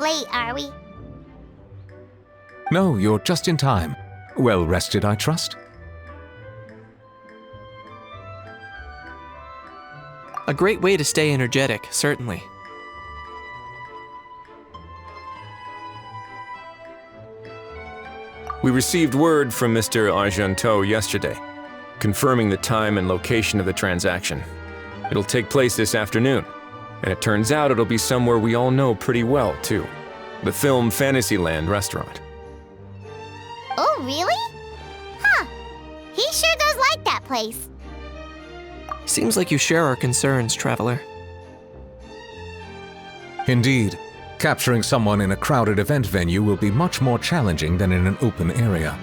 late, are we? No, you're just in time. Well rested, I trust? A great way to stay energetic, certainly. We received word from Mr. Argenteau yesterday, confirming the time and location of the transaction. It'll take place this afternoon, and it turns out it'll be somewhere we all know pretty well, too. The Film Fantasyland restaurant. Oh, really? Huh. He sure does like that place. Seems like you share our concerns, Traveler. Indeed. Capturing someone in a crowded event venue will be much more challenging than in an open area.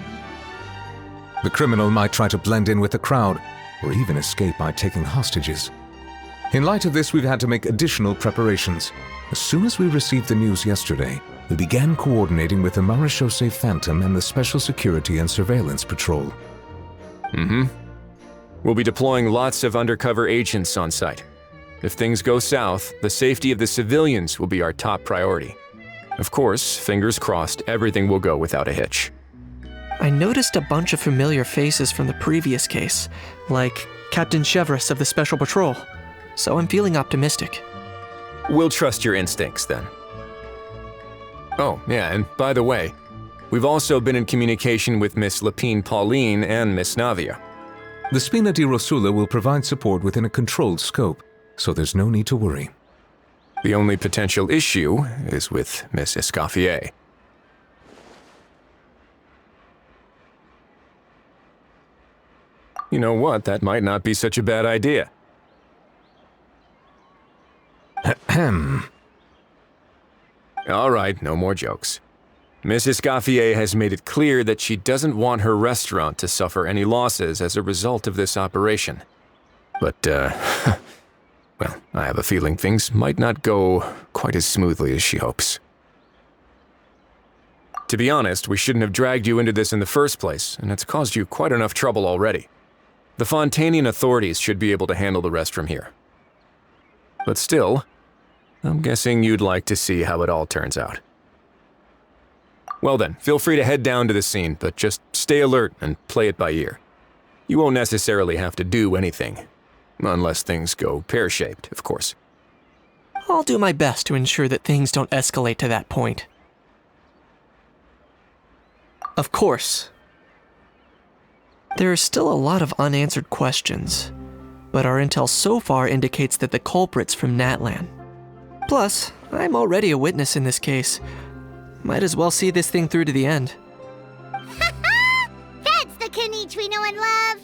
The criminal might try to blend in with the crowd, or even escape by taking hostages. In light of this, we've had to make additional preparations. As soon as we received the news yesterday, we began coordinating with the Marechaussee Phantom and the Special Security and Surveillance Patrol. We'll be deploying lots of undercover agents on site. If things go south, the safety of the civilians will be our top priority. Of course, fingers crossed, everything will go without a hitch. I noticed a bunch of familiar faces from the previous case, like Captain Chevres of the Special Patrol, so I'm feeling optimistic. We'll trust your instincts, then. Oh, yeah, and by the way, we've also been in communication with Miss Lapine Pauline and Miss Navia. The Spina di Rosula will provide support within a controlled scope, so there's no need to worry. The only potential issue is with Miss Escoffier. You know what, that might not be such a bad idea. All right, no more jokes. Miss Escoffier has made it clear that she doesn't want her restaurant to suffer any losses as a result of this operation. But, well, I have a feeling things might not go quite as smoothly as she hopes. To be honest, we shouldn't have dragged you into this in the first place, and it's caused you quite enough trouble already. The Fontanian authorities should be able to handle the rest from here. But still, I'm guessing you'd like to see how it all turns out. Well then, feel free to head down to the scene, but just stay alert and play it by ear. You won't necessarily have to do anything. Unless things go pear-shaped, of course. I'll do my best to ensure that things don't escalate to that point. Of course. There are still a lot of unanswered questions, but our intel so far indicates that the culprit's from Natlan. Plus, I'm already a witness in this case. Might as well see this thing through to the end. That's the Knight we know and love!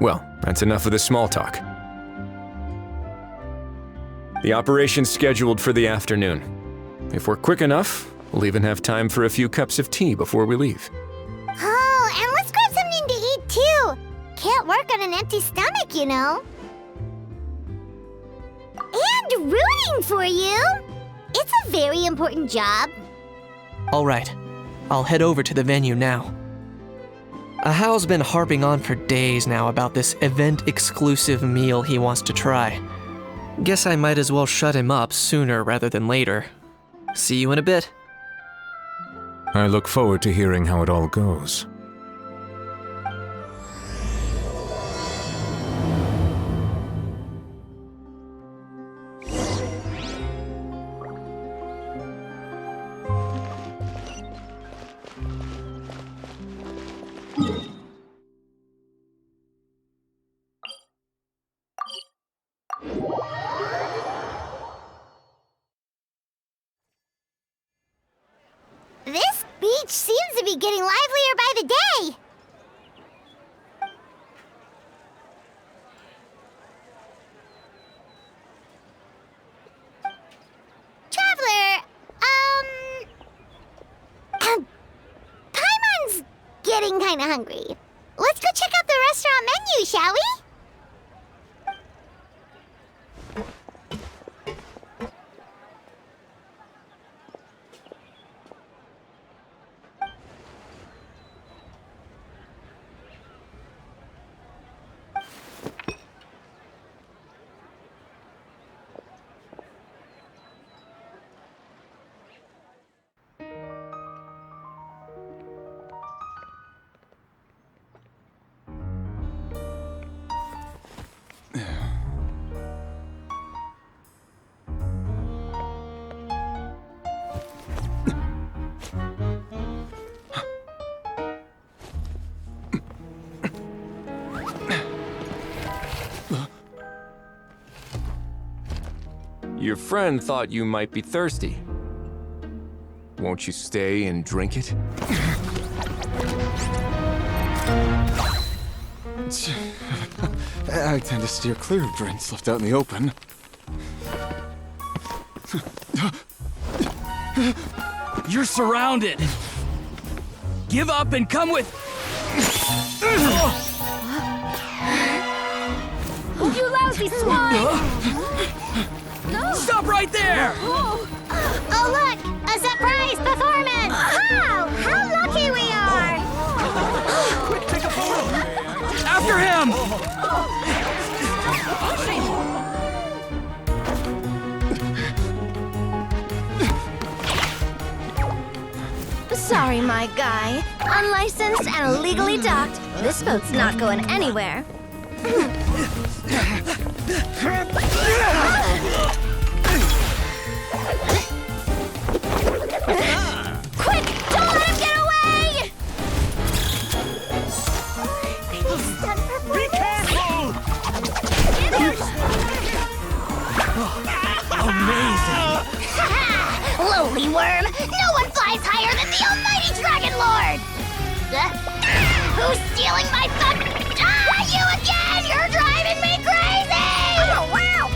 Well, that's enough of the small talk. The operation's scheduled for the afternoon. If we're quick enough, we'll even have time for a few cups of tea before we leave. Oh, and let's grab something to eat too! Can't work on an empty stomach, you know. And rooting for you! It's a very important job. All right, I'll head over to the venue now. Ahal's been harping on for days now about this event-exclusive meal he wants to try. Guess I might as well shut him up sooner rather than later. See you in a bit. I look forward to hearing how it all goes. This beach seems to be getting livelier by the day. Traveler, Paimon's getting kinda hungry. Let's go check out the restaurant menu, shall we? Your friend thought you might be thirsty. Won't you stay and drink it? I tend to steer clear of drinks left out in the open. You're surrounded. Give up and come with... You lousy swine! Stop right there! Oh, look! A surprise performance! Wow! How lucky we are! After him! Sorry, my guy. Unlicensed and illegally docked. This boat's not going anywhere. Quick! Don't let him get away! Be careful! Amazing! Lowly worm! No one flies higher than the almighty Dragon Lord! Who's stealing my fun? You again! You're driving me crazy! Oh, wow,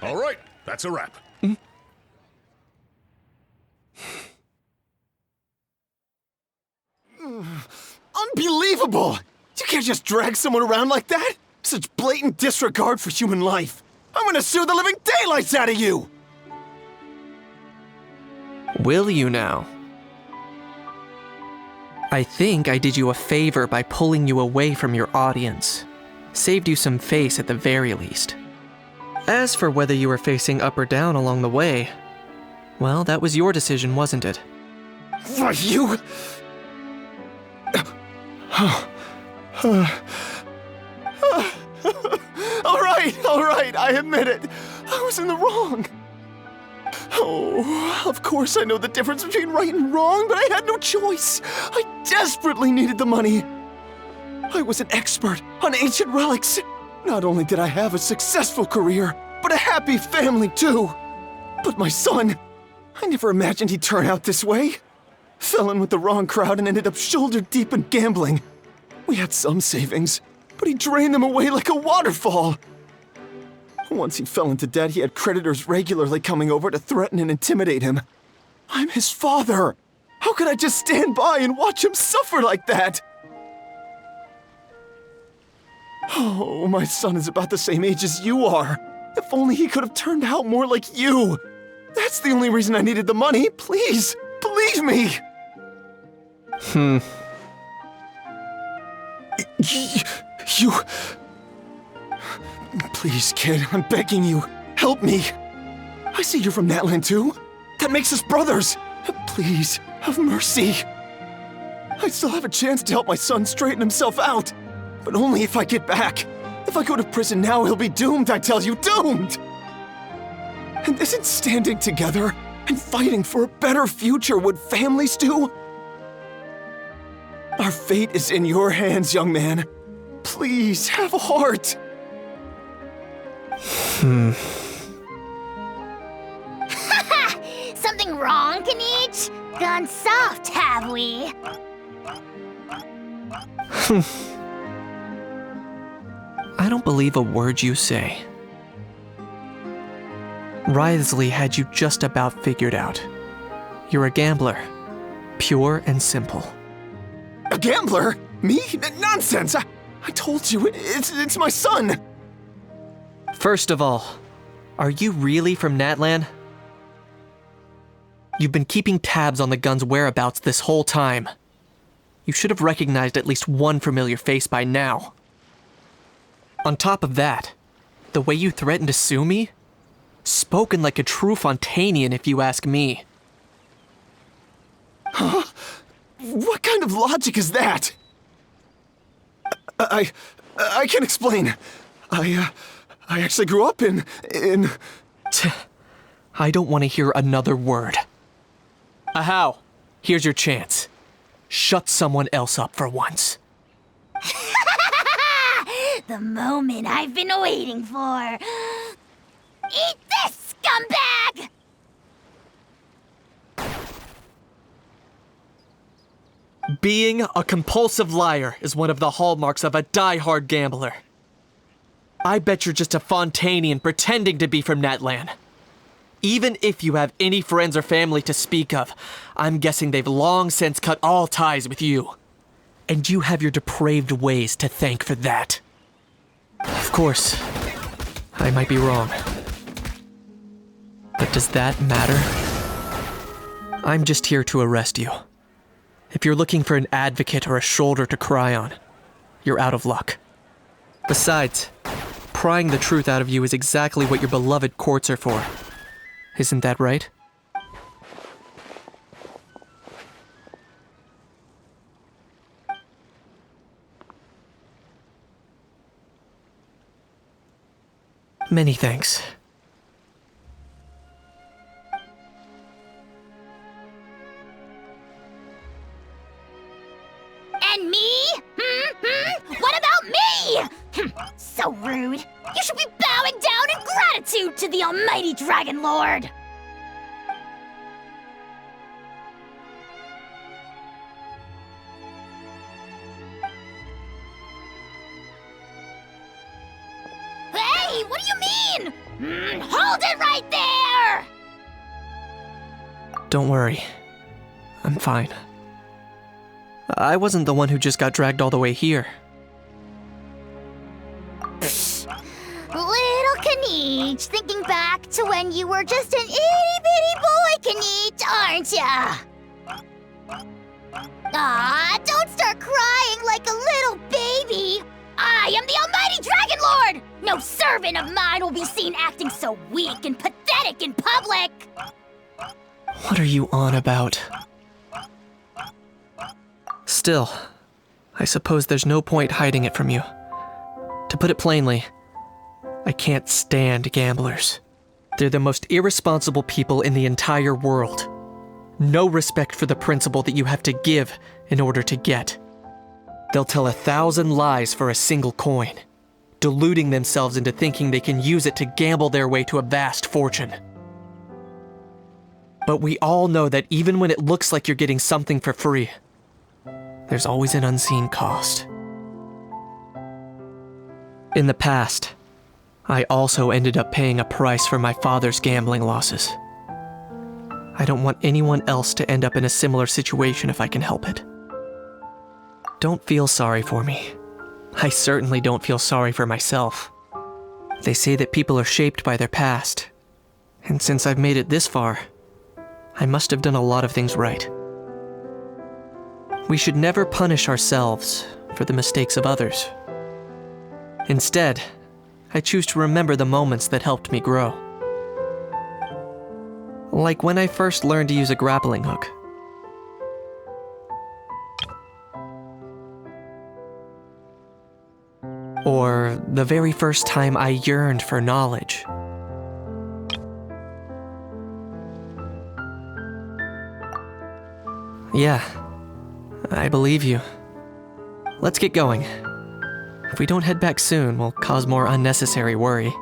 All right, that's a wrap. Unbelievable! You can't just drag someone around like that! Such blatant disregard for human life! I'm gonna sue the living daylights out of you! Will you now? I think I did you a favor by pulling you away from your audience. Saved you some face at the very least. As for whether you were facing up or down along the way, well, that was your decision, wasn't it? Why, you... All right, I admit it. I was in the wrong. Oh, of course I know the difference between right and wrong, but I had no choice. I desperately needed the money. I was an expert on ancient relics. Not only did I have a successful career, but a happy family too. But my son, I never imagined he'd turn out this way. Fell in with the wrong crowd and ended up shoulder deep in gambling. We had some savings, but he drained them away like a waterfall. Once he fell into debt, he had creditors regularly coming over to threaten and intimidate him. I'm his father. How could I just stand by and watch him suffer like that? Oh, my son is about the same age as you are. If only he could have turned out more like you. That's the only reason I needed the money. Please, believe me. You... Please, kid, I'm begging you. Help me. I see you're from Natland too. That makes us brothers. Please, have mercy. I still have a chance to help my son straighten himself out. But only if I get back. If I go to prison now, he'll be doomed, I tell you, doomed! And isn't standing together and fighting for a better future what families do? Our fate is in your hands, young man. Please, have a heart. Something wrong, Kanich? Gone soft, have we? I don't believe a word you say. Wriothesley had you just about figured out. You're a gambler. Pure and simple. A gambler? Me? Nonsense! I told you, it's my son! First of all, are you really from Natland? You've been keeping tabs on the gun's whereabouts this whole time. You should have recognized at least one familiar face by now. On top of that, the way you threatened to sue me? Spoken like a true Fontanian, if you ask me. Huh? What kind of logic is that? I can explain. I I actually grew up in... I don't want to hear another word. Ahau, here's your chance. Shut someone else up for once. The moment I've been waiting for. Eat this, scumbag! Being a compulsive liar is one of the hallmarks of a die-hard gambler. I bet you're just a Fontanian pretending to be from Natlan. Even if you have any friends or family to speak of, I'm guessing they've long since cut all ties with you. And you have your depraved ways to thank for that. Of course, I might be wrong. But does that matter? I'm just here to arrest you. If you're looking for an advocate or a shoulder to cry on, you're out of luck. Besides, prying the truth out of you is exactly what your beloved courts are for. Isn't that right? Many thanks. And me? What about me? So rude. You should be bowing down in gratitude to the almighty Dragon Lord. Hey, what do you mean? Hold it right there! Don't worry. I'm fine. I wasn't the one who just got dragged all the way here. Little Kniech, thinking back to when you were just an itty-bitty boy, Kniech, aren't ya? Ah, don't start crying like a little baby. I am the almighty Dragon Lord! No servant of mine will be seen acting so weak and pathetic in public! What are you on about? Still, I suppose there's no point hiding it from you. To put it plainly, I can't stand gamblers. They're the most irresponsible people in the entire world. No respect for the principle that you have to give in order to get. They'll tell 1,000 lies for a single coin, deluding themselves into thinking they can use it to gamble their way to a vast fortune. But we all know that even when it looks like you're getting something for free, there's always an unseen cost. In the past, I also ended up paying a price for my father's gambling losses. I don't want anyone else to end up in a similar situation if I can help it. Don't feel sorry for me. I certainly don't feel sorry for myself. They say that people are shaped by their past, and since I've made it this far, I must have done a lot of things right. We should never punish ourselves for the mistakes of others. Instead, I choose to remember the moments that helped me grow. Like when I first learned to use a grappling hook. Or the very first time I yearned for knowledge. Yeah, I believe you. Let's get going. If we don't head back soon, we'll cause more unnecessary worry.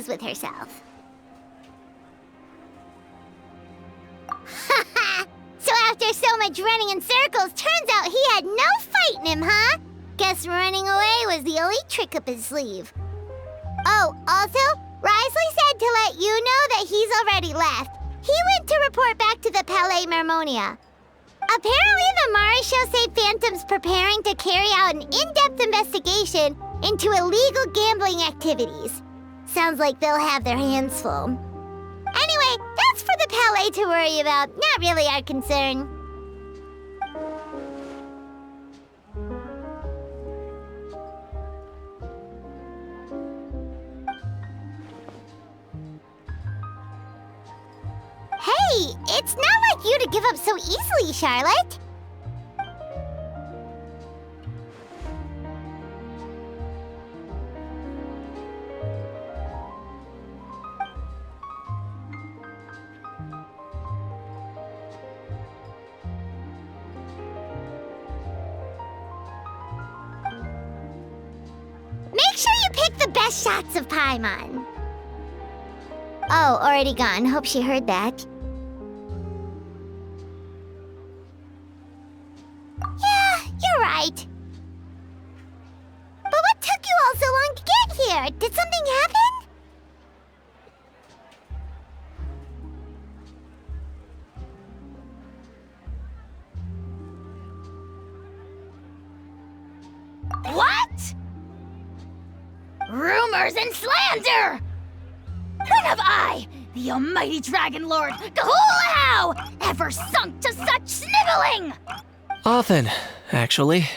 With herself. So after so much running in circles, turns out he had no fight in him, huh? Guess running away was the only trick up his sleeve. Oh, also, Risley said to let you know that he's already left. He went to report back to the Palais Mermonia. Apparently the Mari show say Phantom's preparing to carry out an in-depth investigation into illegal gambling activities. Sounds like they'll have their hands full. Anyway, that's for the Palais to worry about, not really our concern. Hey, it's not like you to give up so easily, Charlotte. Make sure you pick the best shots of Paimon. Oh, already gone. Hope she heard that. Yeah, you're right. But what took you all so long to get here? Did something happen? What? Rumors and slander! When have I, the almighty Dragon Lord, Kahulahau, ever sunk to such sniveling? Often, actually.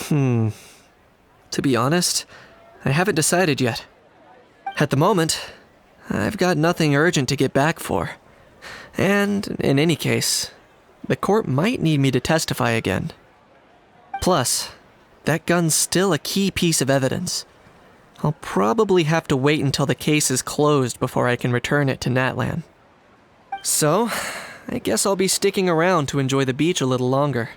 To be honest, I haven't decided yet. At the moment, I've got nothing urgent to get back for. And, in any case, the court might need me to testify again. Plus, that gun's still a key piece of evidence. I'll probably have to wait until the case is closed before I can return it to Natlan. So, I guess I'll be sticking around to enjoy the beach a little longer.